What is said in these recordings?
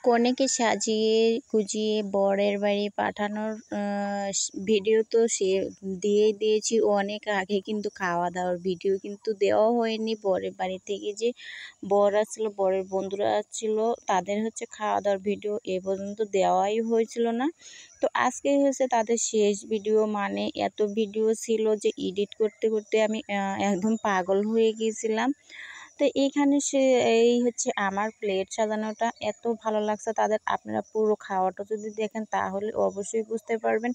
কনেকে সাজিয়ে গুজিয়ে বরের বাড়ি পাঠানোর ভিডিও তো দিয়েই দিয়েছি অনেক আগে, কিন্তু খাওয়া দাওয়ার ভিডিও কিন্তু দেওয়া হয়নি। বরের বাড়ি থেকে যে বর আসছিল, বরের বন্ধুরা আসছিল, তাদের খাওয়া দাওয়ার ভিডিও এ পর্যন্ত দেওয়াই হয়েছিল না। তো আজকে তাদের শেষ ভিডিও, মানে এত ভিডিও ছিল যে এডিট করতে করতে আমি একদম পাগল হয়ে গিয়েছিলাম। তো এইখানে এই আমার প্লেট সাজানোটা এত ভালো লাগছে তাদের। আপনারা পুরো খাওয়াটা যদি দেখেন তাহলে অবশ্যই বুঝতে পারবেন।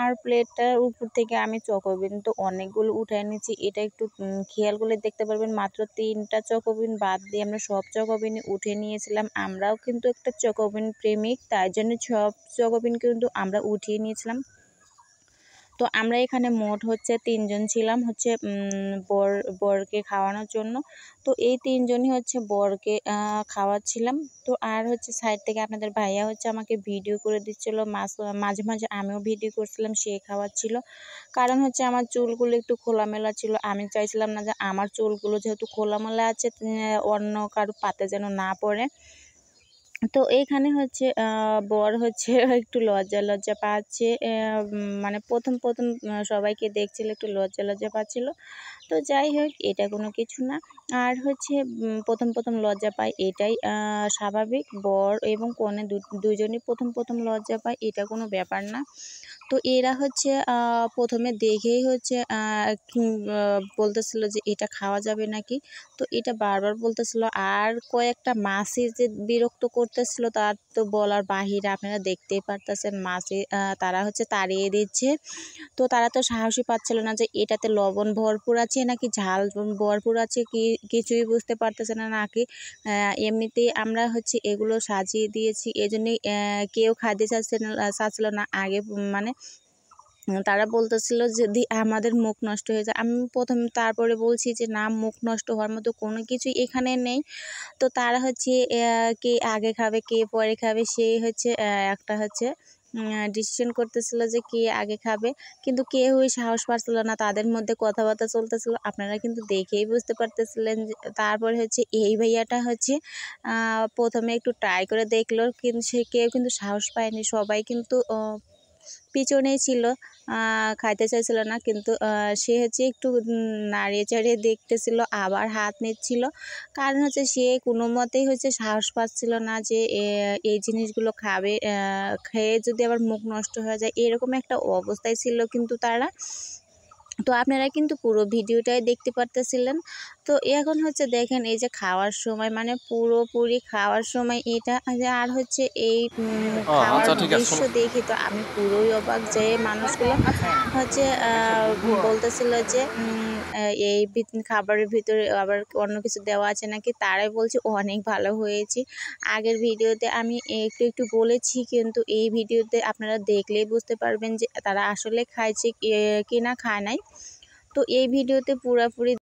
আর প্লেটটার উপর থেকে আমি চকোবিন তো অনেকগুলো উঠায় নিয়েছি, এটা একটু খেয়াল করলে দেখতে পারবেন। মাত্র 3টা চকোবিন বাদ দিয়ে আমরা সব চকোবিনই উঠে নিয়েছিলাম। আমরাও কিন্তু একটা চকোবিন প্রেমিক, তাই জন্য সব চকোবিন কিন্তু আমরা উঠিয়ে নিয়েছিলাম। তো আমরা এখানে মোট 3 জন ছিলাম বরকে খাওয়ানোর জন্য। তো এই 3 জনই বরকে খাওয়াচ্ছিলাম। তো আর সাইড থেকে আপনাদের ভাইয়া আমাকে ভিডিও করে দিচ্ছিল, মাঝে মাঝে আমিও ভিডিও করছিলাম, সে খাওয়াচ্ছিল। কারণ আমার চুলগুলো একটু খোলামেলা ছিল, আমি চাইছিলাম না যে আমার চুলগুলো যেহেতু খোলামেলা আছে অন্য কারো পাতে যেন না পড়ে। তো এইখানে বর একটু লজ্জা লজ্জা পাচ্ছে, মানে প্রথম সবাইকে দেখছিল, একটু লজ্জা লজ্জা পাচ্ছিল। তো যাই হোক, এটা কোনো কিছু না। আর প্রথম প্রথম লজ্জা পায়, এটাই স্বাভাবিক। বর এবং কনে দুজনই প্রথম লজ্জা পায়, এটা কোনো ব্যাপার না। তো এরা প্রথমে দেখেই বলতেছিল যে এটা খাওয়া যাবে নাকি। তো এটা বারবার বলতেছিল, আর কয়েকটা মাছই যে বিরক্ত করতেছিল তার তো বলার বাহিরে। আপনারা দেখতেই পারতেছেন মাছই তারা তাড়িয়ে দিচ্ছে। তো তারা তো সাহসী পাচ্ছিল না যে এটাতে লবণ ভরপুর আছে নাকি ঝাল ভরপুর আছে, কিছুই বুঝতে পারতেছে না। নাকি এমনিতেই আমরা এগুলো সাজিয়ে দিয়েছি, এজন্যই কেউ খাইতে চাচ্ছিল না আগে। মানে তারা বলতেছিল যদি আমাদের মুখ নষ্ট হয়ে যায়। আমি তারপরে বলছি যে না, মুখ নষ্ট হওয়ার মতো কোনো কিছুই এখানে নেই। তো তারা কে আগে খাবে কে পরে খাবে, সেই একটা ডিসিশন করতেছিল যে কে আগে খাবে, কিন্তু কেউই সাহস পাচ্ছিল না। তাদের মধ্যে কথাবার্তা চলতেছিল, আপনারা কিন্তু দেখেই বুঝতে পারতেছিলেন। তারপরে এই ভাইয়াটা প্রথমে একটু ট্রাই করে দেখলো, কিন্তু কেউ কিন্তু সাহস পায়নি। সবাই কিন্তু পিছনেই ছিল, খাইতে চাইছিল না। কিন্তু সে একটু নাড়িয়ে চাড়িয়ে দেখতেছিল, আবার হাত নিচ্ছিল। কারণ সে কোনো মতেই সাহস পাচ্ছিল না যে এই জিনিসগুলো খাবে, খেয়ে যদি আবার মুখ নষ্ট হয়ে যায়, এরকম একটা অবস্থায় ছিল কিন্তু তারা। তো আপনারা কিন্তু পুরো ভিডিওটাই দেখতে পারতেছিলেন। তো এখন দেখেন এই যে খাওয়ার সময়, মানে পুরোপুরি খাওয়ার সময় এটা আর এই খাওয়ার আচ্ছা ঠিক আছে। দৃশ্য দেখি তো আমি পুরোই অবাক, যে মানুষগুলো বলতেছিল যে এই খাবারের ভিতরে আবার অন্য কিছু দেওয়া আছে নাকি। তারাই বলছে অনেক ভালো হয়েছে। আগের ভিডিওতে আমি একটু একটু বলেছি, কিন্তু এই ভিডিওতে আপনারা দেখলেই বুঝতে পারবেন যে তারা আসলে খাইছে কি না খায় নাই। তো এই ভিডিওতে পুরোপুরি